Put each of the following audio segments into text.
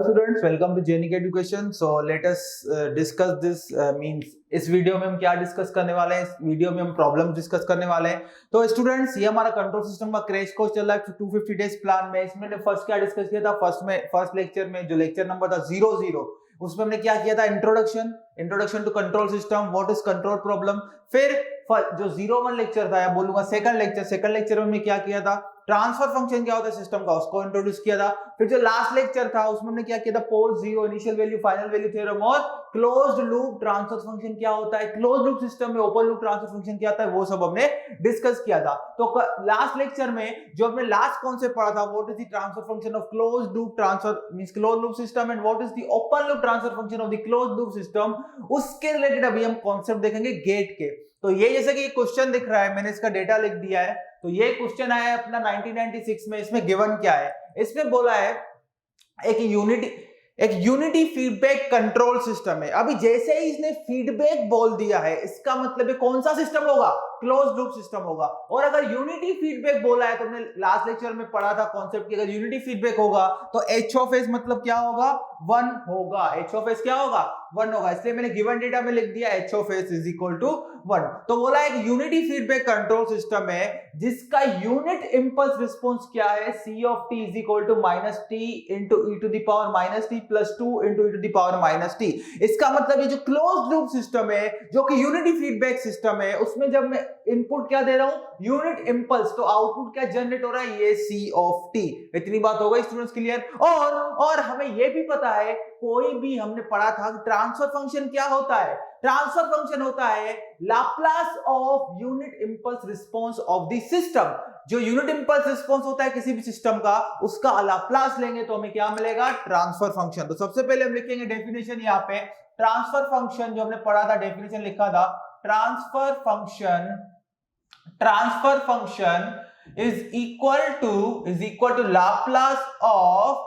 Hello students, welcome to Jenic Education. So let us discuss this means इस video में हम क्या discuss करने वाले हैं। इस वीडियो में हम प्रॉब्लम डिस्कस करने वाले हैं। तो स्टूडेंट्स ये हमारा कंट्रोल सिस्टम का क्रैश कोर्स चल रहा है 250 डेज प्लान में। इसमें फर्स्ट क्या डिस्कस किया था, फर्स्ट लेक्चर में जो लेक्चर नंबर था 00 उसमें हमने क्या किया था, introduction to control system, what is control problem. फिर जो 01 लेक्चर था या बोलूंगा सेकंड लेक्चर में हमने क्या किया था, ट्रांसफर फंक्शन क्या होता है सिस्टम का, उसको इंट्रोड्यूस किया था। फिर जो लास्ट लेक्चर था उसमें हमने क्या किया था, pole zero, initial value, final value theorem और क्लोज्ड लूप ट्रांसफर फंक्शन क्या होता है, क्लोज्ड लूप सिस्टम में ओपन लूप ट्रांसफर फंक्शन क्या होता है, वो सब हमने डिस्कस किया था। तो लास्ट लेक्चर में जो हमने लास्ट कॉन्सेप्ट पढ़ा था, what is the transfer function of closed loop transfer means closed loop system and what is the open loop transfer function of the closed loop system, उसके related अभी हम concept देखेंगे gate के। तो ये जैसे कि क्वेश्चन दिख रहा है, मैंने इसका डेटा लिख दिया है। तो ये क्वेश्चन आया है अपना 1996 में। इसमें गिवन क्या है, इसमें बोला है एक यूनिटी फीडबैक कंट्रोल सिस्टम है। अभी जैसे ही इसने फीडबैक बोल दिया है, इसका मतलब है कौन सा सिस्टम होगा, क्लोज्ड लूप सिस्टम होगा। और अगर यूनिटी फीडबैक बोला है तो हमने लास्ट लेक्चर में पढ़ा था कॉन्सेप्ट कि अगर यूनिटी फीडबैक होगा तो एच ऑफ एस मतलब क्या होगा, 1 होगा। एच ऑफ एस क्या होगा, 1 होगा। इसलिए मैंने गिवन डेटा में लिख दिया H of S is equal to 1। तो बोला एक यूनिटी फीडबैक कंट्रोल सिस्टम है जिसका यूनिट इंपल्स रिस्पॉन्स क्या है, C of T is equal to minus T into E to the power minus T plus 2 into E to the power minus T. इसका मतलब ये जो क्लोज्ड लूप सिस्टम है जो कि यूनिटी फीडबैक सिस्टम है, उसमें जब मैं इनपुट क्या दे रहा हूं, यूनिट इंपल्स, तो आउटपुट क्या जनरेट हो रहा है, ये सी ऑफ टी। इतनी बात हो गई स्टूडेंट्स, क्लियर। और हमें ये भी पता है, कोई भी हमने पढ़ा था ट्रांसफर फंक्शन क्या होता है, ट्रांसफर फंक्शन होता है Laplace of unit impulse response of the system. जो यूनिट इंपल्स रिस्पांस होता है किसी भी सिस्टम का, उसका लाप्लास लेंगे तो हमें क्या मिलेगा, ट्रांसफर फंक्शन। तो सबसे पहले हम लिखेंगे डेफिनेशन यहाँ पे, ट्रांसफर फंक्शन जो हमने पढ़ा था, डेफिनेशन लिखा था, transfer function is equal to Laplace of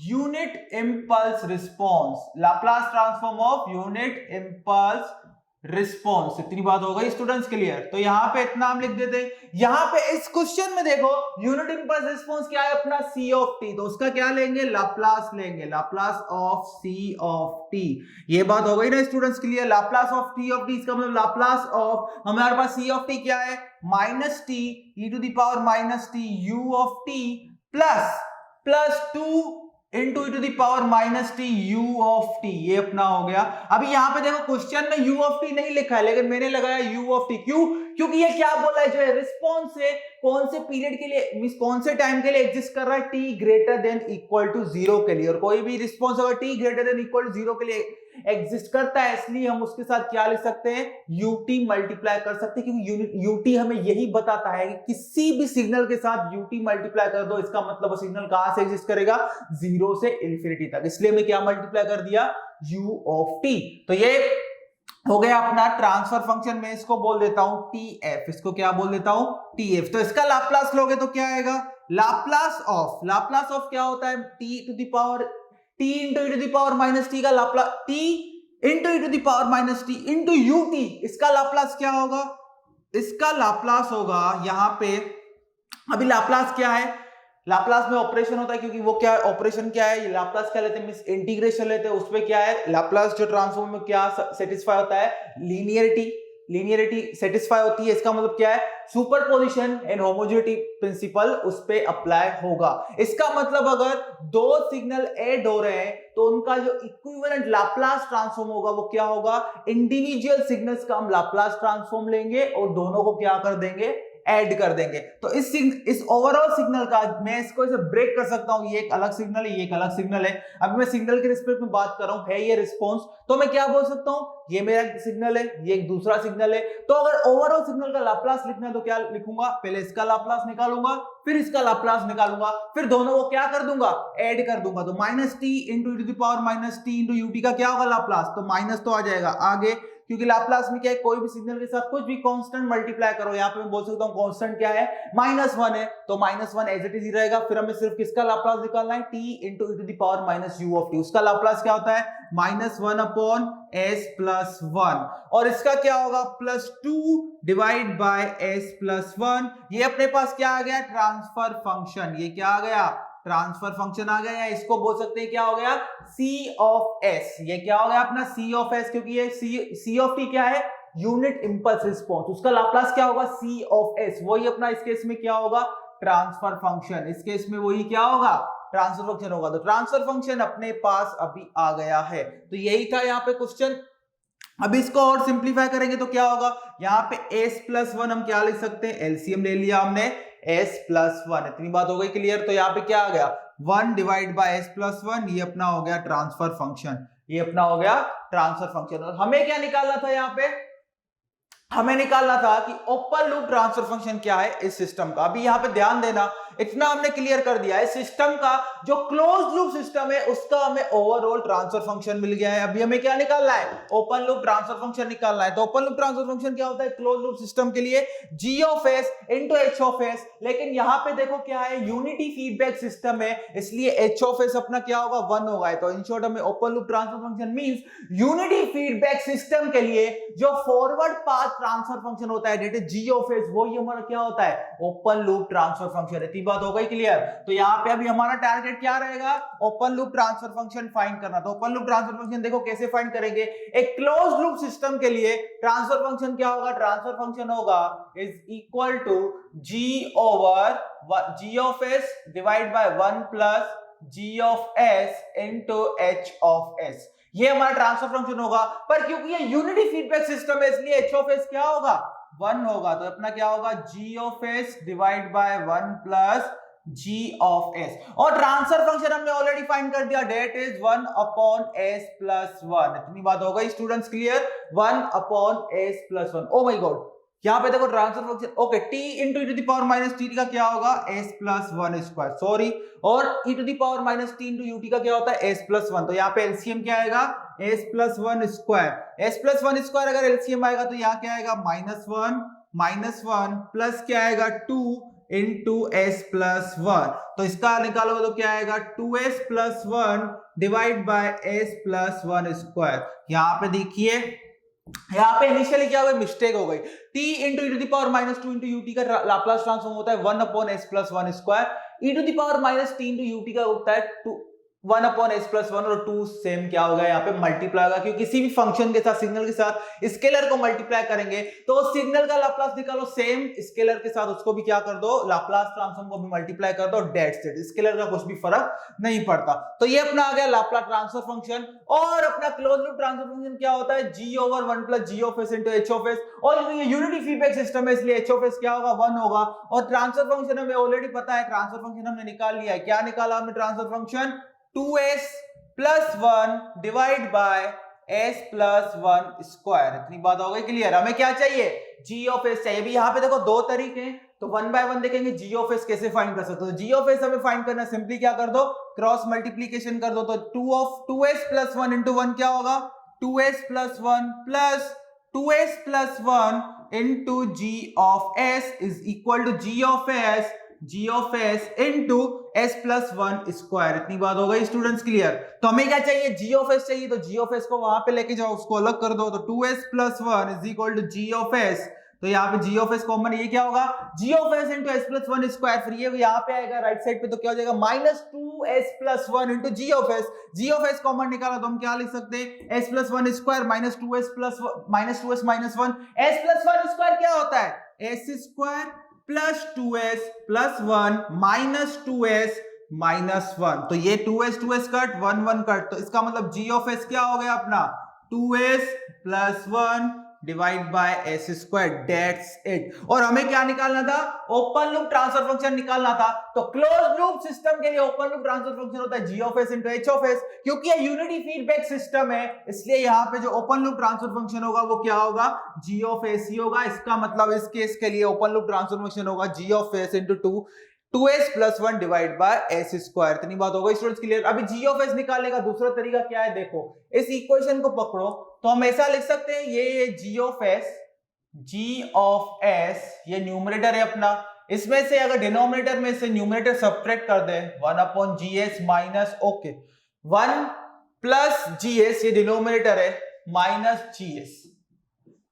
unit impulse response, Laplace transform of unit impulse response. इतनी बात हो गई स्टूडेंट्स, क्लियर। तो यहाँ पे इतना हम लिख देते हैं। यहाँ पे इस क्वेश्चन में देखो यूनिट इंपल्स रिस्पॉन्स क्या है अपना, सी ऑफ टी, तो उसका क्या लेंगे, लाप्लास लेंगे, Laplace of c of t. ये बात हो गई ना students, clear. Laplace of t of t, इसका मतलब लाप्लास ऑफ, हमारे पास सी ऑफ टी क्या है, minus t e to the power minus t u of t plus 2 into E to the power minus t u of t. ये अपना हो गया। अभी यहाँ पे देखो क्वेश्चन में यू ऑफ टी नहीं लिखा है, लेकिन मैंने लगाया यू ऑफ टी। क्यों, क्योंकि ये क्या बोला है, जो है रिस्पॉन्स है कौन से पीरियड के लिए मींस कौन से टाइम के लिए एग्जिस्ट कर रहा है, t greater than equal to 0 के लिए। और कोई भी रिस्पॉन्स अगर t greater than equal to 0 के लिए एग्जिस्ट करता है, इसलिए हम उसके साथ क्या लिख सकते हैं, यूटी मल्टीप्लाई कर सकते हैं। क्योंकि यूटी हमें यही बताता है कि किसी भी सिग्नल के साथ यूटी मल्टीप्लाई कर दो, इसका मतलब वो सिग्नल कहां से एग्जिस्ट करेगा, 0 से इंफिनिटी तक। इसलिए हमने क्या मल्टीप्लाई कर दिया, यू ऑफ टी। तो ये हो गया अपना ट्रांसफर फंक्शन। में इसको बोल देता हूं टीएफ, इसको क्या बोल देता हूं, टीएफ। तो इसका लाप्लास लोगे तो क्या आएगा, लाप्लास ऑफ क्या होता है, T to the power T into E to the power minus T का Laplace, T into E to the power minus T into U T. इसका लाप्लास क्या होगा, इसका लाप्लास होगा यहाँ पे, अभी लाप्लास क्या है, लाप्लास में ऑपरेशन होता है, क्योंकि वो क्या है, ऑपरेशन क्या है, लाप्लास क्या लेते हैं, मींस इंटीग्रेशन लेते हैं। उसमें क्या है, लाप्लास जो ट्रांसफॉर्म में क्या सेटिस्फाई होता है, लीनियरिटी सेटिस्फाई होती है। इसका मतलब क्या है, सुपरपोजिशन एंड होमोजेनिटी प्रिंसिपल उस पे अप्लाई होगा। इसका मतलब अगर दो सिग्नल ऐड हो रहे हैं तो उनका जो इक्विवेलेंट लाप्लास ट्रांसफॉर्म होगा वो क्या होगा, इंडिविजुअल सिग्नल्स का हम लाप्लास ट्रांसफॉर्म लेंगे और दोनों को क्या कर देंगे, ऐड कर देंगे। तो इस ओवरऑल सिग्नल का मैं इसको ऐसे ब्रेक कर सकता हूं, ये एक अलग सिग्नल है, ये एक अलग सिग्नल है। अभी मैं सिग्नल के रिस्पेक्ट में बात कर रहा हूं, है ये रिस्पांस, तो मैं क्या बोल सकता हूं, ये मेरा सिग्नल है, ये एक दूसरा सिग्नल है। तो अगर ओवरऑल सिग्नल का लाप्लास लिखना है तो क्या लिखूंगा, पहले इसका लाप्लास निकालूंगा, फिर इसका लाप्लास निकालूंगा, फिर दोनों को क्या कर दूंगा, ऐड कर दूंगा। तो minus T into E to the power minus T into u t का क्या होगा लाप्लास, तो माइनस तो आ जाएगा आगे, क्योंकि लाप्लास में क्या है, कोई भी सिग्नल के साथ कुछ भी कांस्टेंट मल्टीप्लाई करो। यहाँ पे मैं बोल सकता हूँ कांस्टेंट क्या है, -1 है, तो -1 एज इट इज ही रहेगा। फिर हमें सिर्फ किसका लाप्लास निकालना है, t into E to the power minus u of t. उसका लाप्लास क्या होता है, -1 अपॉन s प्लस 1, और इसका क्या होगा, +2 डिवाइड बाय s प्लस 1। ये अपने पास क्या आ गया, ट्रांसफर फंक्शन। ये क्या आ गया, ट्रांसफर फंक्शन आ गया, या इसको बोल सकते हैं क्या हो गया, सी ऑफ एस। ये क्या हो गया अपना सी ऑफ एस, क्योंकि ये सी ऑफ टी क्या है, यूनिट इंपल्स रिस्पॉन्स, उसका लाप्लास क्या होगा, सी ऑफ एस। वही अपना इस केस में क्या होगा, ट्रांसफर फंक्शन, इस केस में वही क्या होगा, ट्रांसफर फंक्शन होगा। तो ट्रांसफर फंक्शन अपने पास अभी आ गया है। तो यही था यहाँ पे क्वेश्चन। अब इसको और सिंप्लीफाई करेंगे तो क्या होगा, यहाँ पे s प्लस वन हम क्या लिख सकते हैं, एलसीएम ले लिया हमने, s प्लस वन, इतनी बात हो गई क्लियर। तो यहाँ पे क्या आ गया, 1 divide by s plus one, ये अपना हो गया ट्रांसफर फंक्शन, ये अपना हो गया ट्रांसफर फंक्शन। और हमें क्या निकालना था, यहाँ पे हमें निकालना था कि ओपन लूप ट्रांसफर फंक्शन क्या है इस सिस्टम का। अभी यहाँ पे ध्यान देना, इतना हमने क्लियर कर दिया है, सिस्टम का जो क्लोज लूप सिस्टम है उसका हमें ओवरऑल ट्रांसफर फंक्शन मिल गया है। अभी हमें क्या निकालना है, ओपन लूप ट्रांसफर फंक्शन निकालना है। तो ओपन लूप ट्रांसफर फंक्शन क्या होता है क्लोज लूप सिस्टम के लिए, g of s into h of s। लेकिन यहाँ पे देखो क्या है, यूनिटी फीडबैक सिस्टम है, इसलिए h ऑफ s अपना क्या होगा, 1 होगा। तो इन शॉर्ट हमें open loop transfer function means unity feedback system के लिए जो फॉरवर्ड पाथ ट्रांसफर फंक्शन होता है that is g of s, वो ही हमारा क्या होता है, ओपन लूप ट्रांसफर फंक्शन। इतनी बात हो गई क्लियर। तो यहाँ पे अभी हमारा टारगेट क्या रहेगा, open loop transfer function find करना। तो ओपन लूप ट्रांसफर फंक्शन देखो कैसे फाइंड करेंगे, एक क्लोज लूप सिस्टम के लिए ट्रांसफर फंक्शन क्या होगा, ट्रांसफर फंक्शन होगा is equal to g over g of s divide by 1 plus g of s into h of s। ये हमारा ट्रांसफर फंक्शन होगा। पर क्योंकि ये यूनिटी फीडबैक सिस्टम है इसलिए h ऑफ s क्या होगा, 1 होगा। तो अपना क्या होगा, g of s divide by 1 plus g of s। और ट्रांसफर फंक्शन हमने ऑलरेडी फाइंड कर दिया, that is 1 upon s plus 1। इतनी बात हो गई students clear, 1 upon s plus 1। Oh my god, यहाँ पे देखो transfer function okay, t into e to the power minus T का क्या होगा, s प्लस 1 स्क्वायर, सॉरी, और e to the power minus T into u t का क्या होता है, s प्लस 1। तो यहाँ पे एलसीएम क्या आएगा, s plus 1 square. s plus 1 square अगर एलसीएम आएगा तो यहाँ क्या आएगा, माइनस वन प्लस क्या आएगा 2 इंटू s प्लस 1। तो इसका निकालोगे तो क्या आएगा, 2s plus 1 divide by s plus 1 square. यहाँ पे देखिए, यहाँ पे इनिशियली क्या हो गई, मिस्टेक हो गई। t into E to the power minus 2 into u t का लाप्लास ट्रांसफॉर्म होता है 1 upon s plus 1 square. E to the power minus T into u t का होता है 1 अपॉन s प्लस 1, और 2 सेम क्या होगा यहाँ पे मल्टीप्लाई होगा, क्योंकि किसी भी फंक्शन के साथ, सिग्नल के साथ स्केलर को मल्टीप्लाई करेंगे तो सिग्नल का लाप्लास निकालो, सेम स्केलर के साथ उसको भी क्या कर दो, लाप्लास ट्रांसफॉर्म को भी मल्टीप्लाई कर दो, डेट्स इट, स्केलर का कुछ भी फर्क नहीं पड़ता। तो ये अपना आ गया लाप्लास ट्रांसफर फंक्शन। और अपना क्लोज लूप ट्रांसफर फंक्शन क्या होता है, g over 1 plus g of s into h of s। और ये यूनिटी फीडबैक सिस्टम है इसलिए h ऑफ s क्या होगा, 1 होगा। और ट्रांसफर फंक्शन हमें ऑलरेडी पता है, ट्रांसफर फंक्शन हमने निकाल लिया है। क्या निकाला हमने transfer function, 2s plus 1 divide by s plus 1 square. इतनी बात हो गई क्लियर। हमें क्या चाहिए, g ऑफ s चाहिए। अभी यहाँ पे देखो दो तरीके हैं, तो 1 बाय 1 देखेंगे g ऑफ s कैसे फाइंड कर सकते हो। g ऑफ s हमें फाइंड करना, सिंपली क्या कर दो, क्रॉस मल्टीप्लीकेशन कर दो। तो 2s प्लस 1 इंटू 1 क्या होगा, 2s plus 1 plus 2s plus 1 into g of s is equal to g of s into s plus 1 square. इतनी बात हो गई स्टूडेंट्स क्लियर। तो हमें क्या चाहिए, g ऑफ s चाहिए। तो g ऑफ s को वहां पे लेके जाओ, उसको अलग कर दो। तो 2s plus 1 is equal to g of s। तो यहाँ पे g ऑफ s कॉमन, ये क्या होगा, g of s into s plus 1 square. फिर ये यहाँ पे आएगा राइट साइड पे, तो क्या हो जाएगा, minus 2s plus 1 into g of s। g of s common निकाला तो हम क्या लिख सकते हैं, s plus 1 square minus 2s plus minus 2s minus 1। s plus 1 square क्या होता है, s square plus 2s plus 1 minus 2s minus 1। तो ये 2s कट 1 कट, तो इसका मतलब g ऑफ s क्या हो गया अपना, 2s plus 1 divide by s square, that's it. और हमें क्या निकालना था, ओपन लूप ट्रांसफर फंक्शन निकालना था। तो क्लोज लूप सिस्टम के लिए ओपन लूप ट्रांसफर फंक्शन होता है g of s into h of s। क्योंकि ये यूनिटी फीडबैक सिस्टम है इसलिए यहाँ पे जो ओपन लूप ट्रांसफर फंक्शन होगा वो क्या होगा, g ऑफ s ही होगा। इसका मतलब इस केस के लिए ओपन लूप ट्रांसफर फंक्शन होगा g of s into 2s plus 1 divide by s square. इतनी बात हो गई स्टूडेंट्स क्लियर। अभी g ऑफ s निकालने का दूसरा तरीका क्या है, देखो इस इक्वेशन को पकड़ो तो हम ऐसा लिख सकते हैं, ये g ऑफ s ये न्यूमरेटर है अपना। इसमें से अगर डिनोमिनेटर में से न्यूमरेटर सब्ट्रैक्ट कर दे, 1 upon gs minus 1 plus gs ये डिनोमिनेटर है माइनस gs,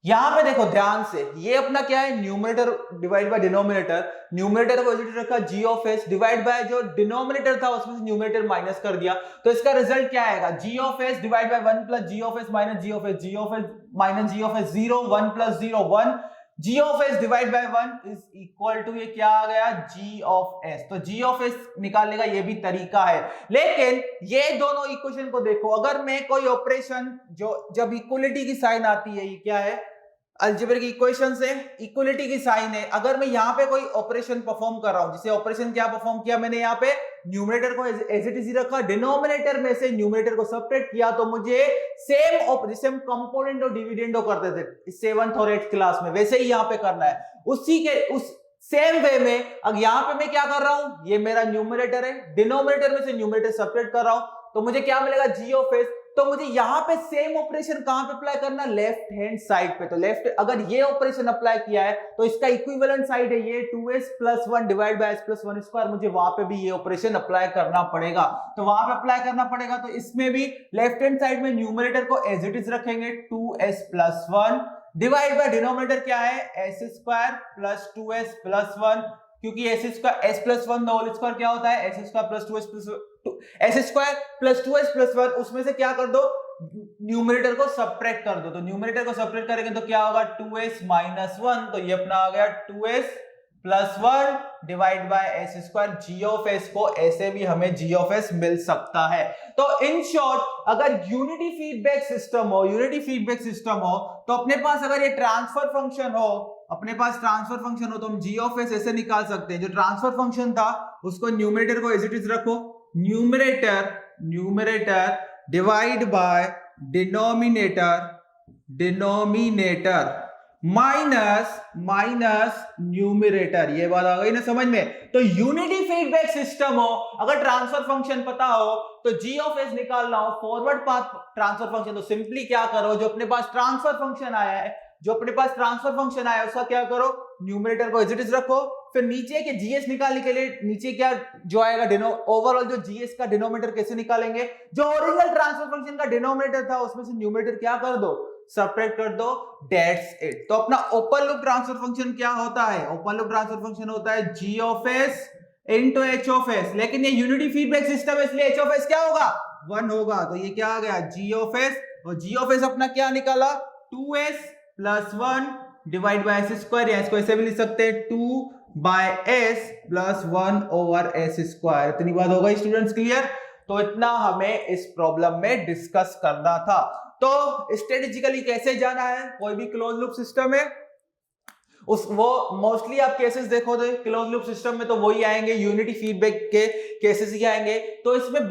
यहां पे देखो ध्यान से, ये अपना क्या है, numerator divide by denominator, numerator को एज रखा g of s divide bye जो डिनोमिनेटर था उसमें से न्यूमरेटर माइनस कर दिया, तो इसका रिजल्ट क्या आएगा, g of s divide by 1 plus g of s minus g of s, g of s minus g of s 0, 1 plus 0 1, g of s divide by 1 is equal to, ये क्या आ गया, g ऑफ s। तो g of s निकालने का ये भी तरीका है, लेकिन ये दोनों इक्वेशन को देखो, अगर मैं कोई ऑपरेशन जो जब इक्वलिटी की साइन आती है, ये क्या है, अलजेब्रिक इक्वेशन से इक्वलिटी की साइन है, अगर मैं यहाँ पे कोई ऑपरेशन परफॉर्म कर रहा हूं, जिसे ऑपरेशन क्या परफॉर्म किया मैंने, यहाँ पे न्यूमरेटर को एज इट इज रखा, डिनोमिनेटर में से न्यूमरेटर को सेपरेट किया, तो मुझे सेम जिसे हम कंपोनेंट और डिविडेंडो करते थे 7th और 8th क्लास में, वैसे ही यहाँ पे करना है, उसी के उस सेम वे में। अब यहाँ पे मैं क्या कर रहा हूं, ये मेरा न्यूमरेटर है, डिनोमिनेटर में से न्यूमरेटर सेपरेट कर रहा हूं, तो मुझे क्या मिलेगा, g ऑफ s। तो मुझे यहां पे सेम ऑपरेशन कहां पे अप्लाई करना, लेफ्ट हैंड साइड पे। तो लेफ्ट, अगर ये ऑपरेशन अप्लाई किया है तो इसका इक्विवेलेंट साइड है ये 2s plus 1 divide by s plus 1 square, मुझे वहां पे भी ये ऑपरेशन अप्लाई करना पड़ेगा, तो वहां पे अप्लाई करना पड़ेगा। तो इसमें भी लेफ्ट हैंड साइड में न्यूमरेटर को एज इट इज रखेंगे 2s plus 1 divide by denominator क्या है, s square plus 2s plus 1, क्योंकि s square s plus 1 whole square क्या होता है, s square plus 2s plus s square plus 2s plus 1, उसमें से क्या कर दो, न्यूमरेटर को सबट्रैक्ट कर दो, तो न्यूमरेटर को सबट्रैक्ट करेंगे तो क्या होगा, 2s माइनस 1, तो ये अपना आ गया 2s plus 1 divide by s square. g of s को ऐसे भी हमें g ऑफ s मिल सकता है। तो इन शॉर्ट, अगर यूनिटी फीडबैक सिस्टम हो, यूनिटी फीडबैक सिस्टम हो, तो अपने पास अगर ये ट्रांसफर फंक्शन हो, अपने पास ट्रांसफर फंक्शन हो, तो हम g ऑफ s ऐसे निकाल सकते हैं, जो ट्रांसफर फंक्शन था उसको न्यूमरेटर को एज इट इज रखो, numerator divide by denominator minus numerator, ये बात आ गई ना समझ में। तो यूनिटी फीडबैक सिस्टम हो, अगर ट्रांसफर फंक्शन पता हो तो g ऑफ s निकालना हो, फॉरवर्ड पाथ ट्रांसफर फंक्शन, तो सिंपली क्या करो, जो अपने पास ट्रांसफर फंक्शन आया है, उसका क्या करो, न्यूमरेटर को एज इट इज रखो, फिर नीचे के जीएस निकालने के लिए नीचे क्या जो आएगा, ओवरऑल जो जीएस का डिनोमिनेटर कैसे निकालेंगे, जो ओरिजिनल ट्रांसफर फंक्शन का डिनोमिनेटर था उसमें से न्यूमरेटर क्या कर दो, सबट्रैक्ट कर दो, दैट्स इट। तो अपना ओपन लूप ट्रांसफर फंक्शन क्या होता है, ओपन लूप ट्रांसफर फंक्शन होता है g of s into h of s, लेकिन ये यूनिटी फीडबैक सिस्टम है इसलिए h ऑफ s क्या होगा, 1 होगा, तो ये क्या आ गया, g ऑफ s, और g ऑफ s अपना क्या निकाला, 2s plus 1 divide by s square, या इसको ऐसे भी लिख सकते हैं 2 by s plus 1 over s square. इतनी बात होगा स्टूडेंट्स, क्लियर। तो इतना हमें इस प्रॉब्लम में डिस्कस करना था। तो स्ट्रेटेजिकली कैसे जाना है, कोई भी क्लोज लूप सिस्टम है वो मोस्टली आप केसेस देखो तो क्लोज लूप सिस्टम में तो वही आएंगे, यूनिटी फीडबैक के केसेस ही आएंगे। तो इसमें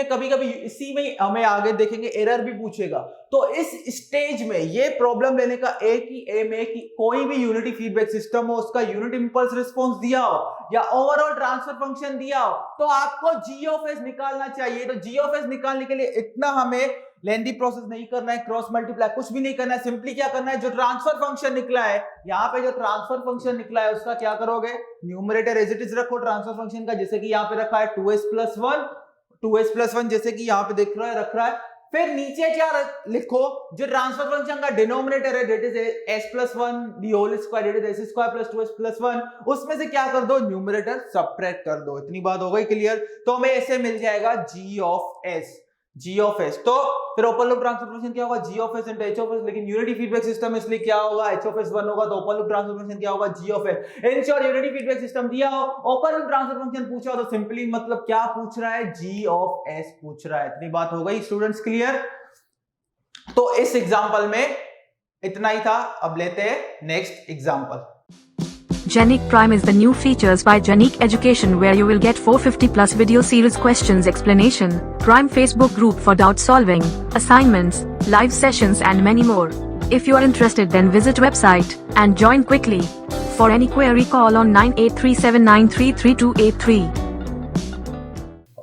कभी कभी इसी में हमें आगे देखेंगे एरर भी पूछेगा। तो इस स्टेज में ये प्रॉब्लम लेने का एक ही एम है कि कोई भी यूनिटी फीडबैक सिस्टम हो, उसका यूनिट इंपल्स रिस्पॉन्स दिया हो या ओवरऑल ट्रांसफर फंक्शन दिया हो, तो आपको g ऑफ s निकालना चाहिए। तो g ऑफ s निकालने के लिए इतना हमें लेंथी प्रोसेस नहीं करना है, क्रॉस मल्टीप्लाई कुछ भी नहीं करना है, सिंपली क्या करना है, जो ट्रांसफर फंक्शन निकला है, यहाँ पे जो ट्रांसफर फंक्शन निकला है उसका क्या करोगे, न्यूमरेटर एज इट इज रखो ट्रांसफर फंक्शन का, जैसे कि यहाँ पे रखा है 2s प्लस 1 जैसे कि यहाँ पे देख रहा है रख रहा है। फिर नीचे क्या लिखो, जो ट्रांसफर फंक्शन का डिनोमिनेटर है that is s plus 1 the whole square that is s square plus 2s plus 1, उसमें से क्या कर दो, न्यूमरेटर सबट्रैक्ट कर दो। इतनी बात हो गई क्लियर। तो हमें ऐसे मिल जाएगा g ऑफ s। तो फिर ओपन लूप ट्रांसफर फंक्शन क्या होगा, g of s into h of s, लेकिन यूनिटी फीडबैक सिस्टम इसलिए क्या होगा, h ऑफ s 1 होगा, तो ओपन लूप ट्रांसफर फंक्शन क्या होगा, g of s। In short unity feedback system दिया हो, ओपन लूप ट्रांसफर फंक्शन पूछा हो, तो सिंपली मतलब क्या पूछ रहा है, g ऑफ s पूछ रहा है। इतनी बात हो गई स्टूडेंट्स, क्लियर। तो इस एग्जांपल में इतना ही था। अब लेते हैं next example. Genic Prime is the new features by Genic Education where you will get 450 plus video series questions explanation, Prime Facebook group for doubt solving, assignments, live sessions and many more. If you are interested then visit website and join quickly. For any query call on 9837933283.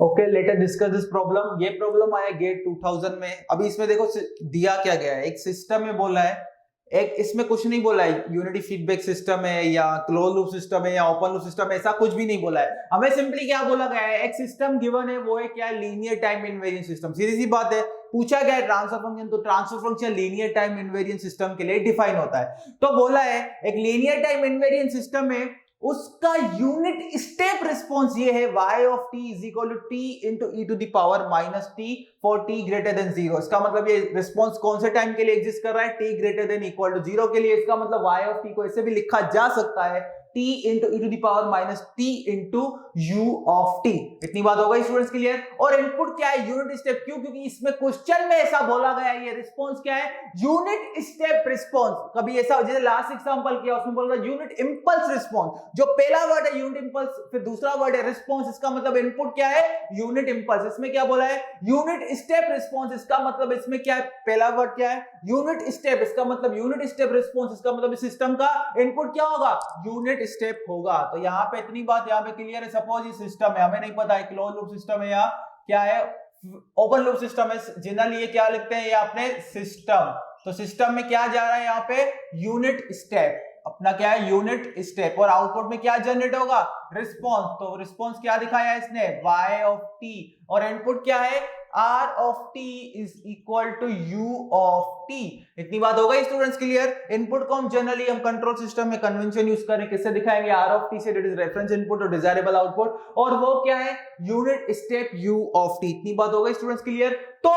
Okay, let us discuss this problem. ये problem आया gate 2000 में। अभी इसमें देखो दिया क्या गया है, एक सिस्टम में बोला है, एक इसमें कुछ नहीं बोला है यूनिटी फीडबैक सिस्टम है या क्लोज लूप सिस्टम है या ओपन लूप सिस्टम है, ऐसा कुछ भी नहीं बोला है। हमें सिंपली क्या बोला गया है, एक सिस्टम गिवन है, वो है क्या, लीनियर टाइम इनवेरिएंट सिस्टम। सीधी सी बात है, पूछा गया है ट्रांसफर फंक्शन, तो transfer function linear time invariant system के लिए डिफाइन होता है। तो बोला है एक लीनियर टाइम इनवेरिएंट सिस्टम में उसका यूनिट स्टेप रिस्पॉन्स ये है y of t is equal to t into e to the power minus t for t greater than 0। इसका मतलब ये रिस्पॉन्स कौन से टाइम के लिए एग्जिस्ट कर रहा है, t greater than equal to 0 के लिए। इसका मतलब y of t को ऐसे भी लिखा जा सकता है t into e to the power minus t into u of t। इतनी बात हो गई स्टूडेंट्स क्लियर। और इनपुट क्या है, यूनिट स्टेप। क्यों? क्योंकि इसमें क्वेश्चन में ऐसा बोला गया है, ये रिस्पॉन्स क्या है, यूनिट स्टेप रिस्पॉन्स। कभी ऐसा जैसे लास्ट एग्जांपल किया उसमें बोल रहा यूनिट इंपल्स रिस्पॉन्स, जो पहला वर्ड है यूनिट इंपल्स, फिर दूसरा वर्ड है रिस्पॉन्स, इसका मतलब इनपुट क्या है, यूनिट इंपल्स। इसमें क्या बोला है, यूनिट स्टेप रिस्पॉन्स, इसका मतलब इसमें क्या है, पहला वर्ड क्या है, यूनिट स्टेप, इसका मतलब यूनिट स्टेप रिस्पॉन्स, इसका मतलब इस सिस्टम का इनपुट क्या होगा, यूनिट स्टेप होगा। तो यहाँ पे इतनी बात यहाँ पे क्लियर है। सपोज ये सिस्टम है, हमें नहीं पता है क्लोज लूप सिस्टम है या क्या है, ओपन लूप सिस्टम है। जनरली ये क्या लिखते हैं, ये अपने सिस्टम, तो सिस्टम में क्या जा रहा है यहाँ पे, यूनिट स्टेप, अपना क्या है, यूनिट स्टेप। और आउटपुट में क्या जनरेट होगा, रिस्पॉन्स। तो रिस्पॉन्स क्या दिखाया इसने, y of t, और इनपुट क्या है, r of t is equal to u of t। इतनी बात हो गई स्टूडेंट्स क्लियर। इनपुट को हम जनरली हम कंट्रोल सिस्टम में कन्वेंशन यूज करें, किससे दिखाएंगे, r of t से, दैट इज रेफरेंस इनपुट और डिजायरेबल आउटपुट, और वो क्या है, unit step u of t। इतनी बात हो गई स्टूडेंट्स क्लियर। तो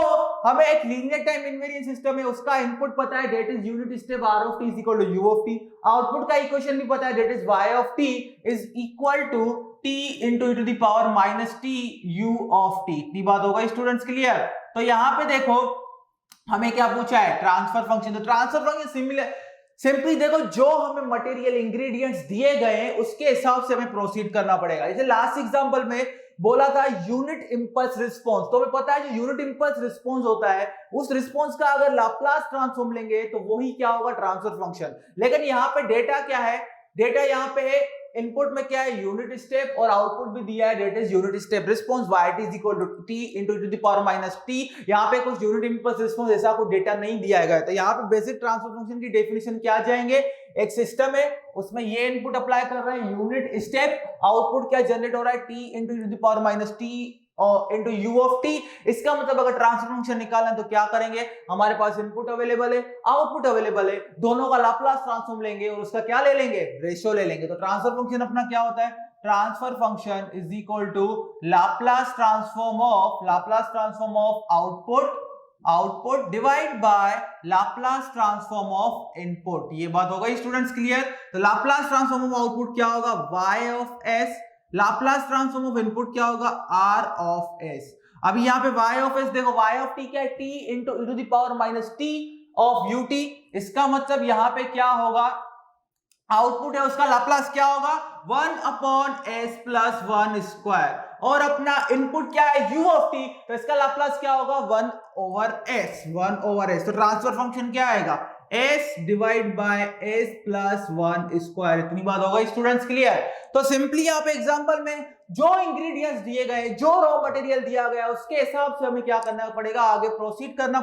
हमें एक लीनियर टाइम इनवेरिएंट सिस्टम है, उसका इनपुट पता है, that is unit step r of t is equal to u of t। Output का इक्वेशन भी पता है, that is y of t is equal to t into e to the power minus t u of t। इतनी बात हो गई students clear. तो यहां पे देखो हमें क्या पूछा है, ट्रांसफर फंक्शन। तो ट्रांसफर फंक्शन सिंपली देखो, जो हमें मटेरियल इंग्रेडिएंट्स दिए गए हैं उसके हिसाब से हमें प्रोसीड करना पड़ेगा। जैसे लास्ट एग्जांपल में बोला था यूनिट इंपल्स रिस्पॉन्स, तो हमें पता है जो यूनिट इंपल्स रिस्पॉन्स होता है, उस रिस्पॉन्स का अगर लाप्लास ट्रांसफॉर्म लेंगे तो वही क्या होगा, ट्रांसफर फंक्शन। लेकिन यहाँ पे डेटा क्या है, डेटा यहाँ पे है, इनपुट में क्या है, यूनिट स्टेप, और आउटपुट भी दिया है, that is unit step response, yt is equal to t into e to the power minus t। यहां पे कुछ यूनिट इंपल्स रिस्पांस ऐसा कोई डेटा नहीं दिया गया है। तो यहां पे बेसिक ट्रांसफर फंक्शन की डेफिनेशन क्या जाएंगे, एक सिस्टम है उसमें ये इनपुट अप्लाई कर रहे हैं यूनिट स्टेप, आउटपुट क्या जनरेट हो रहा है, t into e to the power minus t into u of t। इसका मतलब अगर ट्रांसफर फंक्शन निकालना है तो क्या करेंगे, हमारे पास इनपुट अवेलेबल है, आउटपुट अवेलेबल है, दोनों का लाप्लास ट्रांसफॉर्म लेंगे और उसका क्या ले लेंगे, रेशियो ले लेंगे। तो ट्रांसफर फंक्शन अपना क्या होता है, transfer function is equal to Laplace transform of output divide by Laplace transform of input. ये बात हो गई स्टूडेंट्स क्लियर। तो लाप्लास ट्रांसफॉर्म ऑफ आउटपुट क्या होगा, y of s, Laplace transform of input क्या होगा, r ऑफ s। अभी यहाँ पे y ऑफ s देखो, y ऑफ t क्या है, t into e to the power minus t of ut। इसका मतलब यहाँ पे क्या होगा, आउटपुट है उसका लाप्लास क्या होगा, 1 अपॉन s प्लस 1 स्क्वायर, और अपना इनपुट क्या है, u ऑफ t, तो इसका लाप्लास क्या होगा, 1 ओवर s। तो ट्रांसफर फंक्शन क्या आएगा, s divide by s plus 1 square. इतनी बात हो गई स्टूडेंट्स क्लियर। तो सिंपली यहाँ पे एग्जांपल में जो इंग्रेडिएंट्स दिए गए, जो रॉ मटेरियल दिया गया, उसके हिसाब से हमें क्या करना पड़ेगा, आगे प्रोसीड करना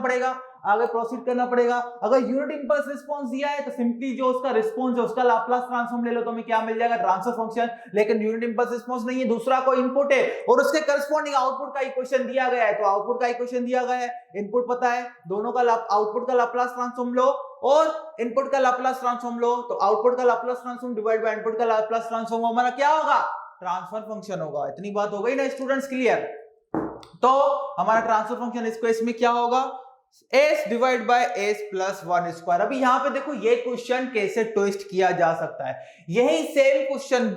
पड़ेगा। अगर यूनिट इंपल्स रिस्पांस दिया है तो सिंपली जो उसका रिस्पांस है उसका लाप्लास ट्रांसफॉर्म ले लो, तो हमें क्या मिल जाएगा, ट्रांसफर फंक्शन। लेकिन यूनिट इंपल्स रिस्पांस नहीं है, दूसरा कोई इनपुट है और उसके करस्पॉन्डिंग आउटपुट का इक्वेशन दिया गया है, तो आउटपुट का इक्वेशन दिया गया है, इनपुट पता है, दोनों का आउटपुट का लाप्लास ट्रांसफॉर्म लो और इनपुट का लाप्लास ट्रांसफॉर्म लो, तो आउटपुट का Laplace transform divide by input का लाप्लास ट्रांसफॉर्म हमारा क्या होगा, ट्रांसफर फंक्शन होगा। इतनी बात हो गई ना स्टूडेंट्स क्लियर। तो हमारा ट्रांसफर फंक्शन इसको इसमें क्या होगा, s divide by s plus 1 square. अभी यहां पे देखो ये क्वेश्चन कैसे ट्विस्ट किया जा सकता है, यही सेम क्वेश्चन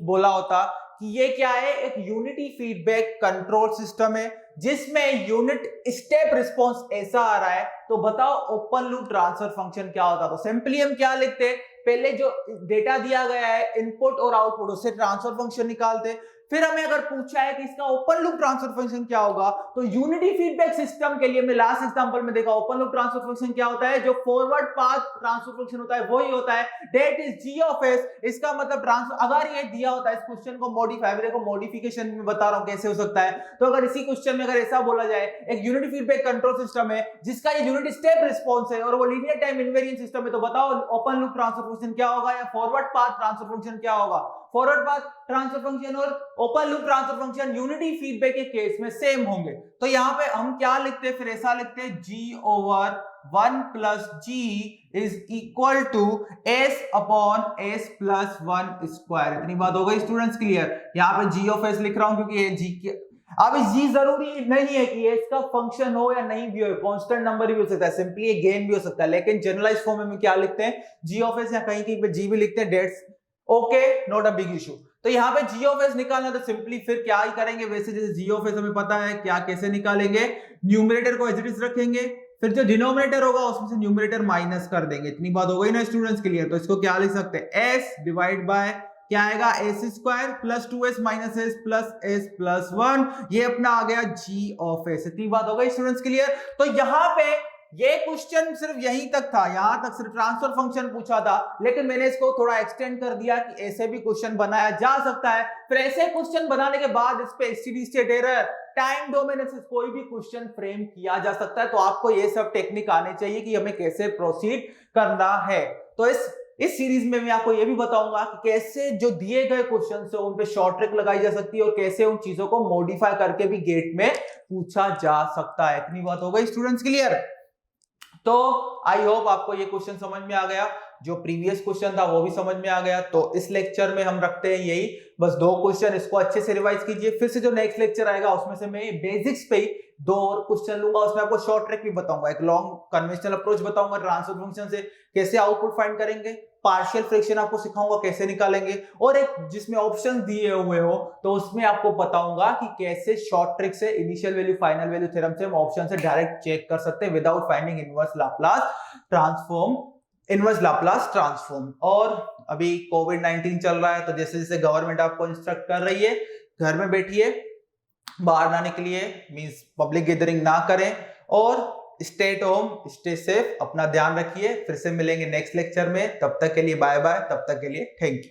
बोला होता कि ये क्या है, एक यूनिटी फीडबैक कंट्रोल सिस्टम है जिसमें यूनिट स्टेप रिस्पांस ऐसा आ रहा है, तो बताओ ओपन लूप ट्रांसफर फंक्शन क्या होता। तो सिंपली हम क्या लिखते हैं, पहले जो डेटा दिया गया है इनपुट और आउटपुट, उससे ट्रांसफर फंक्शन निकालते। फिर हमें अगर पूछा है कि इसका ओपन लूप ट्रांसफर फंक्शन क्या होगा, तो यूनिटी फीडबैक सिस्टम के लिए हमने लास्ट एग्जांपल में देखा ओपन लूप ट्रांसफर फंक्शन क्या होता है, जो फॉरवर्ड पाथ ट्रांसफर फंक्शन होता है वही होता है, that is g of s। इसका मतलब ट्रांसफर, अगर ये दिया होता है इस क्वेश्चन को मॉडिफाई, देखो मॉडिफिकेशन में बता रहा हूं कैसे हो सकता है। तो अगर इसी क्वेश्चन में अगर ऐसा बोला जाए, एक यूनिटी फीडबैक कंट्रोल सिस्टम है जिसका ये यूनिट स्टेप रिस्पांस है और वो लीनियर टाइम इनवेरिएंट सिस्टम है, तो बताओ ओपन लूप ट्रांसफर फंक्शन क्या होगा या फॉरवर्ड पाथ ट्रांसफर फंक्शन क्या होगा। फॉरवर्ड पाथ ट्रांसफर फंक्शन और open loop transfer function unity feedback के केस में सेम होंगे। तो यहाँ पे हम क्या लिखते हैं, फिर ऐसा लिखते हैं g/1 + g is equal to s/s+1 square. इतनी बात हो गई स्टूडेंट्स, क्लियर। यहाँ पे g ऑफ s लिख रहा हूं क्योंकि ये g के, अब g जरूरी नहीं है कि s का फंक्शन हो या नहीं भी हो, कांस्टेंट नंबर भी हो सकता है, सिंपली एक गेन भी हो सकता है, लेकिन जनरलाइज फॉर्म में क्या लिखते हैं, g ऑफ s, या कहीं कहीं पे g भी लिखते हैं, that's okay, not a big issue. तो यहाँ पे g ऑफ s निकालना, तो सिंपली फिर क्या ही करेंगे, वैसे जैसे g ऑफ s हमें पता है क्या, कैसे निकालेंगे, न्यूमरेटर को एज इट इज रखेंगे, फिर जो डिनोमिनेटर होगा उसमें से न्यूमरेटर माइनस कर देंगे। इतनी बात हो गई ना स्टूडेंट्स, क्लियर। तो इसको क्या लिख सकते हैं, s डिवाइड बाय क्या आएगा, s square plus 2s minus s plus s plus 1, ये अपना आ गया g ऑफ s। इतनी बात हो गई स्टूडेंट्स, क्लियर। तो यहाँ पे ये क्वेश्चन सिर्फ यहीं तक था, यहां तक सिर्फ ट्रांसफर फंक्शन पूछा था, लेकिन मैंने इसको थोड़ा एक्सटेंड कर दिया कि ऐसे भी क्वेश्चन बनाया जा सकता है। फिर ऐसे क्वेश्चन बनाने के बाद इस पे steady state error, time domain से कोई भी क्वेश्चन फ्रेम किया जा सकता है। तो आपको ये सब टेक्निक आने चाहिए कि हमें कैसे प्रोसीड करना है। तो इस सीरीज में मैं आपको ये भी बताऊंगा कि कैसे जो दिए गए क्वेश्चन है उन पे शॉर्ट ट्रिक लगाई जा सकती है और कैसे उन चीजों को मॉडिफाई करके भी गेट में पूछा जा सकता है। इतनी बात हो गई स्टूडेंट्स, क्लियर। तो आई होप आपको ये क्वेश्चन समझ में आ गया, जो प्रीवियस क्वेश्चन था वो भी समझ में आ गया। तो इस लेक्चर में हम रखते हैं यही, बस 2 क्वेश्चन, इसको अच्छे से रिवाइज कीजिए। फिर से जो नेक्स्ट लेक्चर आएगा उसमें से मैं बेसिक्स पे ही 2 और क्वेश्चन लूंगा, उसमें आपको शॉर्ट ट्रिक भी बताऊंगा, एक लॉन्ग कन्वेंशनल अप्रोच बताऊंगा, ट्रांसफर फंक्शन से कैसे आउटपुट फाइंड करेंगे, पार्शियल फ्रैक्शन आपको सिखाऊंगा कैसे निकालेंगे, और एक जिसमें ऑप्शन दिए हुए हो तो उसमें आपको बताऊंगा कि कैसे शॉर्ट ट्रिक से initial value final value theorem से हम ऑप्शन से डायरेक्ट चेक कर सकते हैं without finding inverse Laplace transform. और अभी कोविड-19 चल रहा है, तो जैसे जैसे गवर्नमेंट आपको इंस्ट्रक्ट कर रही है, घर में बैठिए, बाहर ना निकलिए, मींस पब्लिक गैदरिंग ना करें, और stay at home, stay safe, अपना ध्यान रखिए। फिर से मिलेंगे नेक्स्ट लेक्चर में, तब तक के लिए बाय बाय, तब तक के लिए थैंक यू।